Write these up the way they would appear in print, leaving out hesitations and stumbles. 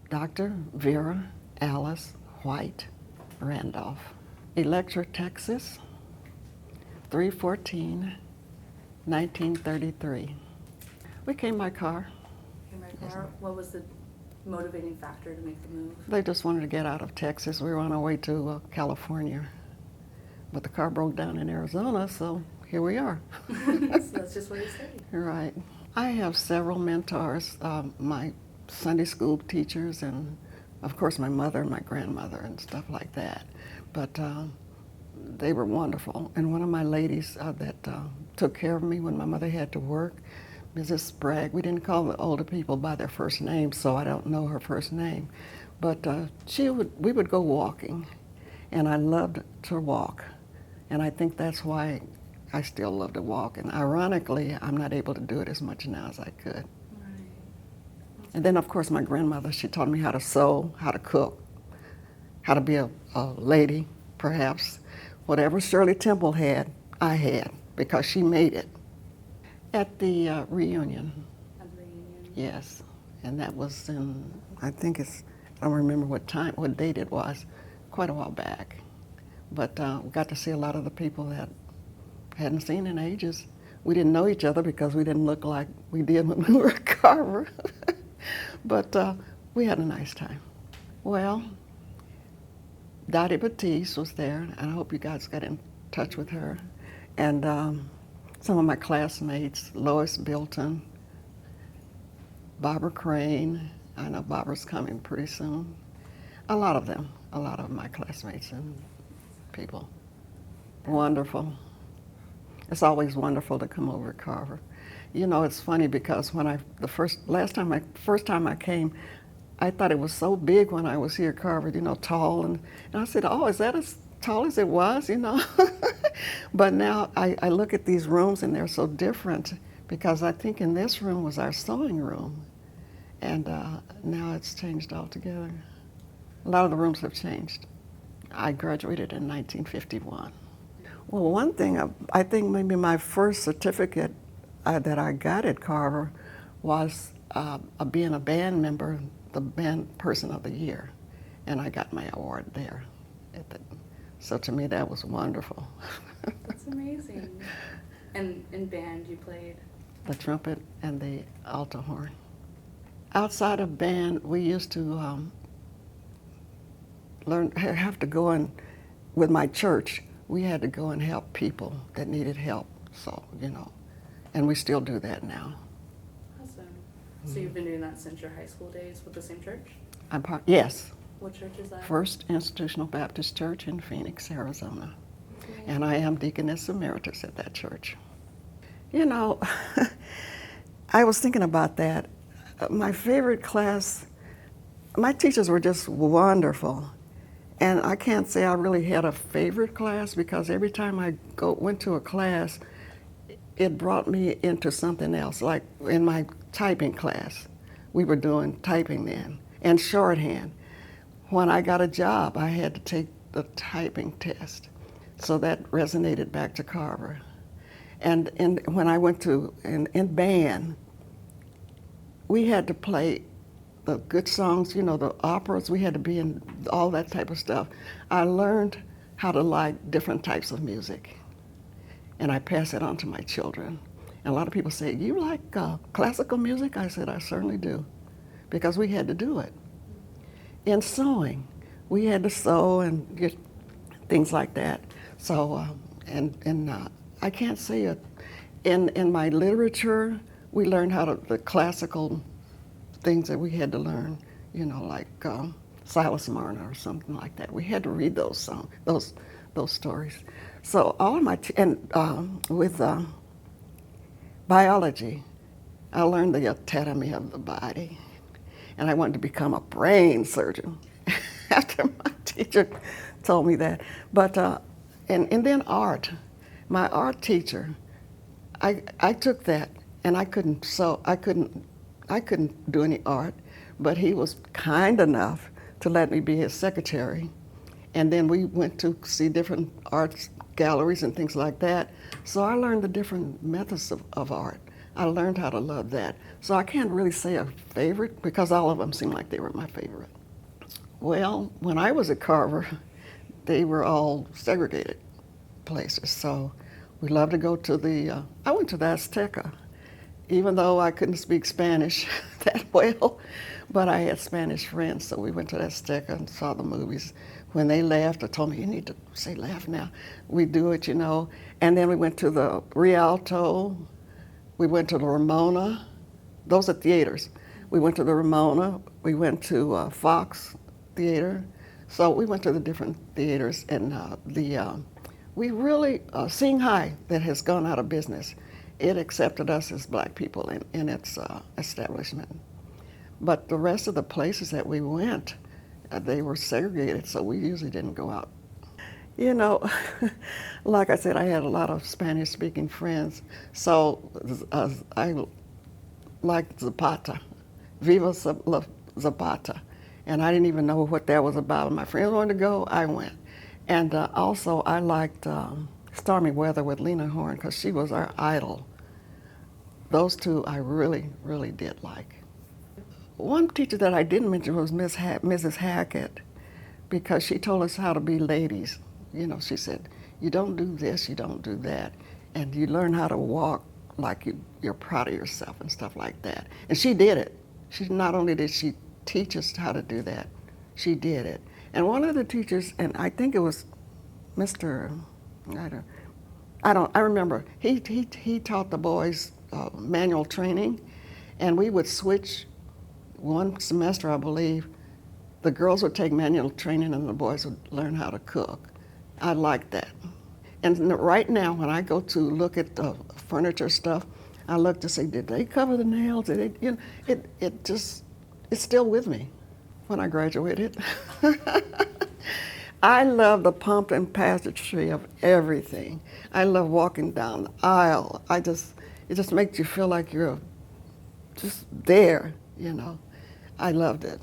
Dr. Vera Alice White Randolph. Electra, Texas, 314, 1933. We came by car. Came by car. What was the motivating factor to make the move? They just wanted to get out of Texas. We were on our way to California. But the car broke down in Arizona, so here we are. So that's just where you stayed. Right. I have several mentors, my Sunday school teachers, and of course my mother and my grandmother and stuff like that. But they were wonderful. And one of my ladies that took care of me when my mother had to work, Mrs. Sprague, we didn't call the older people by their first name, so I don't know her first name. But we would go walking, and I loved to walk. And I think that's why I still love to walk. And ironically, I'm not able to do it as much now as I could. Right. And then, of course, my grandmother, she taught me how to sew, how to cook, how to be a lady, perhaps. Whatever Shirley Temple had, I had, because she made it. At the reunion. At the reunion. Yes. And that was in, I don't remember what date it was, quite a while back. But we got to see a lot of the people that hadn't seen in ages. We didn't know each other because we didn't look like we did when we were at Carver. But we had a nice time. Well, Dottie Batiste was there, and I hope you guys got in touch with her. And some of my classmates, Lois Bilton, Barbara Crane. I know Barbara's coming pretty soon. A lot of my classmates and people. Wonderful. It's always wonderful to come over to Carver. You know, it's funny because when first time I came, I thought it was so big when I was here at Carver, you know, tall, and I said, oh, is that as tall as it was, you know? But now I look at these rooms and they're so different, because I think in this room was our sewing room, and now it's changed altogether. A lot of the rooms have changed. I graduated in 1951. Well, one thing, I think maybe my first certificate that I got at Carver was being a band member, the band person of the year, and I got my award there. So to me, that was wonderful. That's amazing. And in band, you played? The trumpet and the alto horn. Outside of band, we used to have to go in, with my church, we had to go and help people that needed help, so, you know, and we still do that now. Awesome. So you've been doing that since your high school days with the same church? Yes. What church is that? First Institutional Baptist Church in Phoenix, Arizona. Okay. And I am Deaconess Emeritus at that church. You know, I was thinking about that. My favorite class, my teachers were just wonderful. And I can't say I really had a favorite class, because every time I went to a class, it brought me into something else. Like in my typing class, we were doing typing then, and shorthand. When I got a job, I had to take the typing test. So that resonated back to Carver. And when I went in band, we had to play the good songs, you know, the operas, we had to be in all that type of stuff. I learned how to like different types of music, and I pass it on to my children. And a lot of people say, you like classical music? I said, I certainly do, because we had to do it. In sewing, we had to sew and get things like that. So, I can't say it. In my literature, we learned the classical things that we had to learn, you know, like Silas Marner or something like that. We had to read those songs, those stories. So all of my, with biology, I learned the anatomy of the body, and I wanted to become a brain surgeon after my teacher told me that. But, and then art, my art teacher, I took that, and I couldn't sew, I couldn't do any art, but he was kind enough to let me be his secretary. And then we went to see different art galleries and things like that. So I learned the different methods of art. I learned how to love that. So I can't really say a favorite because all of them seem like they were my favorite. Well, when I was at Carver, they were all segregated places. So we loved to go to I went to the Azteca, even though I couldn't speak Spanish that well, but I had Spanish friends, so we went to the Azteca and saw the movies. When they laughed, I told me, you need to say laugh now. We do it, And then we went to the Rialto, we went to the Ramona. Those are theaters. We went to the Ramona, we went to Fox Theater. So we went to the different theaters, and we really, Sing High, that has gone out of business, it accepted us as black people in its establishment. But the rest of the places that we went, they were segregated, so we usually didn't go out. You know, like I said, I had a lot of Spanish-speaking friends, so I liked Zapata, Viva Zapata, and I didn't even know what that was about. My friends wanted to go, I went. And also I liked Stormy Weather with Lena Horne because she was our idol. Those two I really, really did like. One teacher that I didn't mention was Mrs. Hackett, because she told us how to be ladies. She said, you don't do this, you don't do that, and you learn how to walk like you're proud of yourself and stuff like that. And she did it. She not only did she teach us how to do that, she did it. And one of the teachers, and I think it was Mr. I remember, he taught the boys manual training, and we would switch one semester, I believe. The girls would take manual training and the boys would learn how to cook. I liked that. And right now, when I go to look at the furniture stuff, I look to see, did they cover the nails? Did they, it's still with me when I graduated. I love the pomp and pageantry of everything. I love walking down the aisle. It just makes you feel like you're just there, I loved it.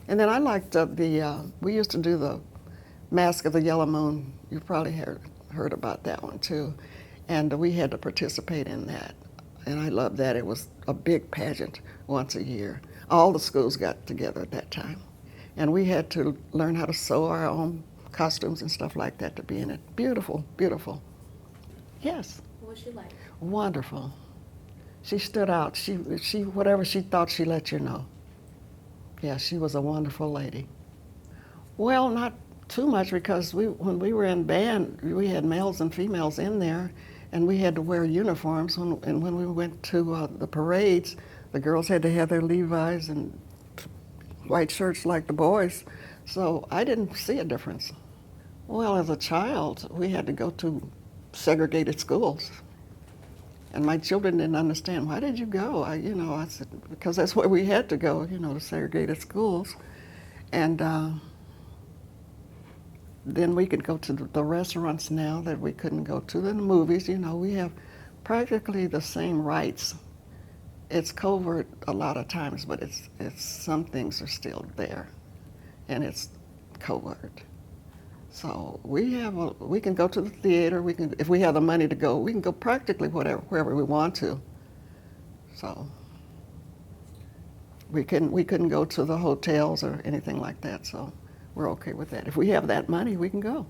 And then I liked we used to do the Mask of the Yellow Moon. You probably heard about that one too. And we had to participate in that. And I loved that. It was a big pageant once a year. All the schools got together at that time. And we had to learn how to sew our own costumes and stuff like that to be in it. Beautiful, beautiful. Yes. What was she like? Wonderful. She stood out. She whatever she thought, she let you know. Yeah, she was a wonderful lady. Well, not too much, because when we were in band, we had males and females in there, and we had to wear uniforms. And when we went to the parades, the girls had to have their Levi's and white shirts like the boys. So I didn't see a difference. Well, as a child, we had to go to segregated schools. And my children didn't understand, why did you go? I said, because that's where we had to go, to segregated schools. And then we could go to the restaurants now that we couldn't go to. The movies, we have practically the same rights. It's covert a lot of times, but it's some things are still there, and it's covert. So we can go to the theater. If we have the money to go, we can go practically wherever we want to. So we couldn't go to the hotels or anything like that. So we're okay with that. If we have that money, we can go.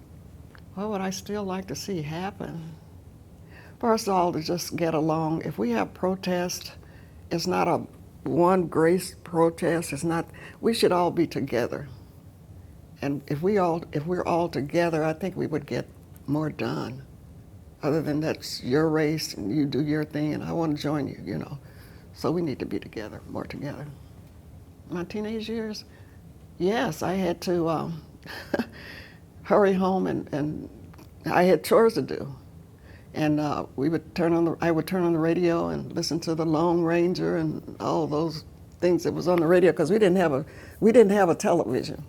What would I still like to see happen? First of all, to just get along. If we have protest, it's not a one grace protest. It's not. We should all be together. And if we're all together, I think we would get more done. Other than that's your race and you do your thing and I want to join you, So we need to be together, more together. My teenage years, yes, I had to hurry home and I had chores to do. And I would turn on the radio and listen to the Lone Ranger and all those things that was on the radio, because we didn't have a television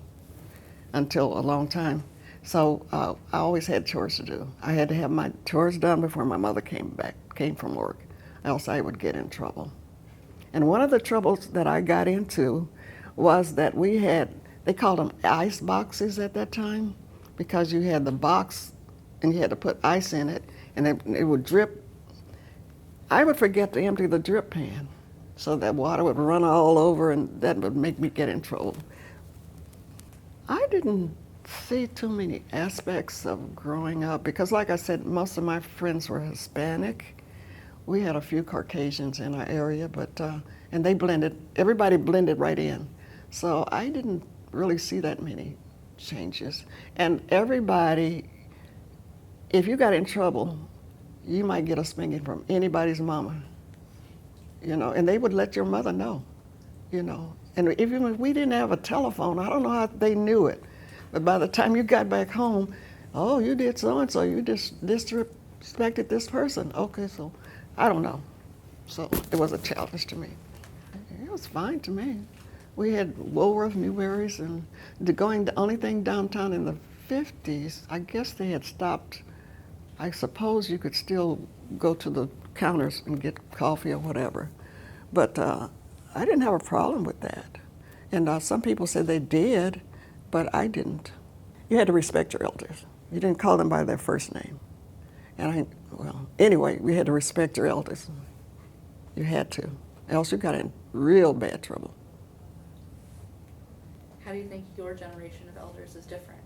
until a long time. So I always had chores to do. I had to have my chores done before my mother came from work, else I would get in trouble. And one of the troubles that I got into was that they called them ice boxes at that time, because you had the box and you had to put ice in it, and it would drip I would forget to empty the drip pan, so that water would run all over, and that would make me get in trouble. I didn't see too many aspects of growing up because, like I said, most of my friends were Hispanic. We had a few Caucasians in our area, but and they blended. Everybody blended right in, so I didn't really see that many changes. And everybody, if you got in trouble, you might get a spanking from anybody's mama, and they would let your mother know, And even if we didn't have a telephone, I don't know how they knew it, but by the time you got back home, oh, you did so and so, you just disrespected this person. Okay, so I don't know. So it was a challenge to me. It was fine to me. We had Woolworth, Newberry's, and the only thing downtown in the 50s, I guess they had stopped. I suppose you could still go to the counters and get coffee or whatever. But I didn't have a problem with that. And some people said they did, but I didn't. You had to respect your elders. You didn't call them by their first name. And anyway, we had to respect your elders. You had to, else you got in real bad trouble. How do you think your generation of elders is different?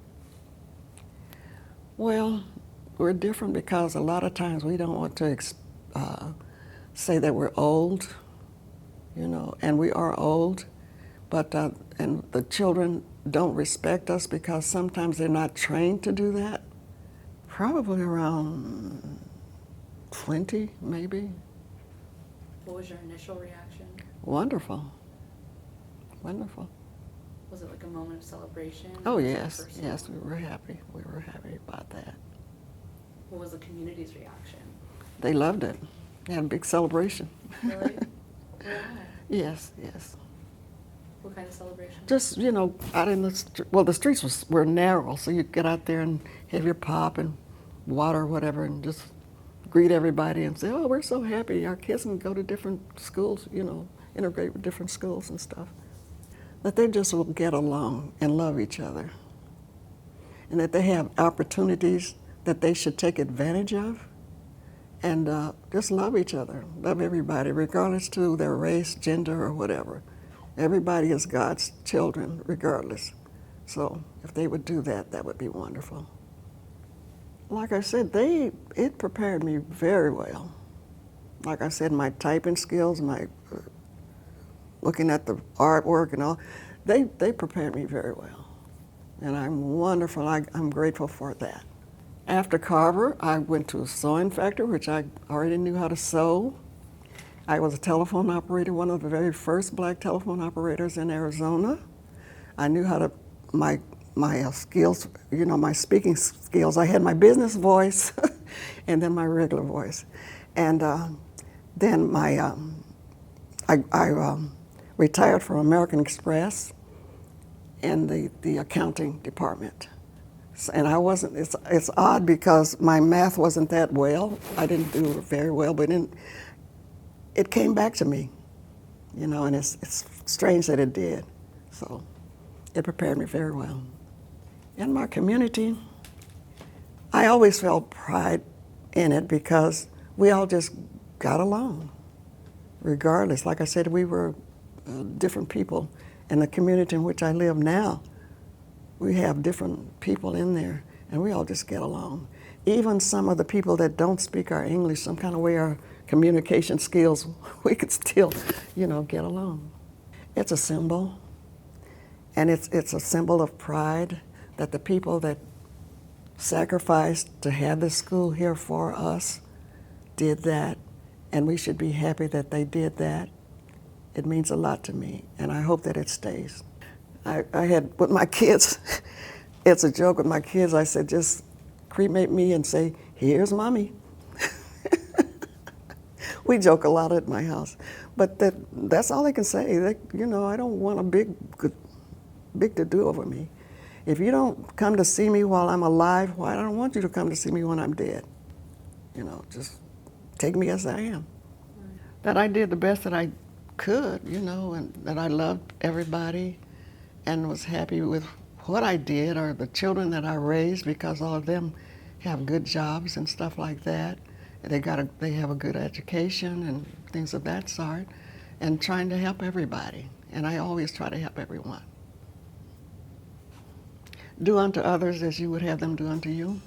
Well, we're different because a lot of times we don't want to say that we're old, and we are old, but and the children don't respect us because sometimes they're not trained to do that. Probably around 20, maybe. What was your initial reaction? Wonderful. Wonderful. Was it like a moment of celebration? Oh, yes, yes, we were happy. We were happy about that. What was the community's reaction? They loved it. They had a big celebration. Really? Why? Yes, yes. What kind of celebration? Just, out in the streets were narrow, so you'd get out there and have your pop and water or whatever and just greet everybody and say, oh, we're so happy. Our kids can go to different schools, integrate with different schools and stuff. That they just will get along and love each other. And that they have opportunities that they should take advantage of and just love each other, love everybody, regardless to their race, gender, or whatever. Everybody is God's children, regardless. So if they would do that, that would be wonderful. Like I said, it prepared me very well. Like I said, my typing skills, my looking at the artwork and all, they prepared me very well. And I'm wonderful, I'm grateful for that. After Carver, I went to a sewing factory, which I already knew how to sew. I was a telephone operator, one of the very first black telephone operators in Arizona. I knew how to, my skills, my speaking skills. I had my business voice and then my regular voice. And then I retired from American Express in the accounting department. And I wasn't, it's odd because my math wasn't that well. I didn't do very well, but it came back to me, and it's strange that it did. So it prepared me very well. In my community, I always felt pride in it because we all just got along, regardless. Like I said, we were different people. In the community in which I live now, we have different people in there, and we all just get along. Even some of the people that don't speak our English, some kind of way our communication skills, we could still, get along. It's a symbol, and it's a symbol of pride that the people that sacrificed to have this school here for us did that, and we should be happy that they did that. It means a lot to me, and I hope that it stays. I had, with my kids, it's a joke with my kids, I said, just cremate me and say, here's mommy. We joke a lot at my house, but that's all they can say. I don't want a big to-do over me. If you don't come to see me while I'm alive, I don't want you to come to see me when I'm dead. Just take me as I am. That I did the best that I could, and that I loved everybody and was happy with what I did, or the children that I raised, because all of them have good jobs and stuff like that. They have a good education and things of that sort, and trying to help everybody. And I always try to help everyone. Do unto others as you would have them do unto you.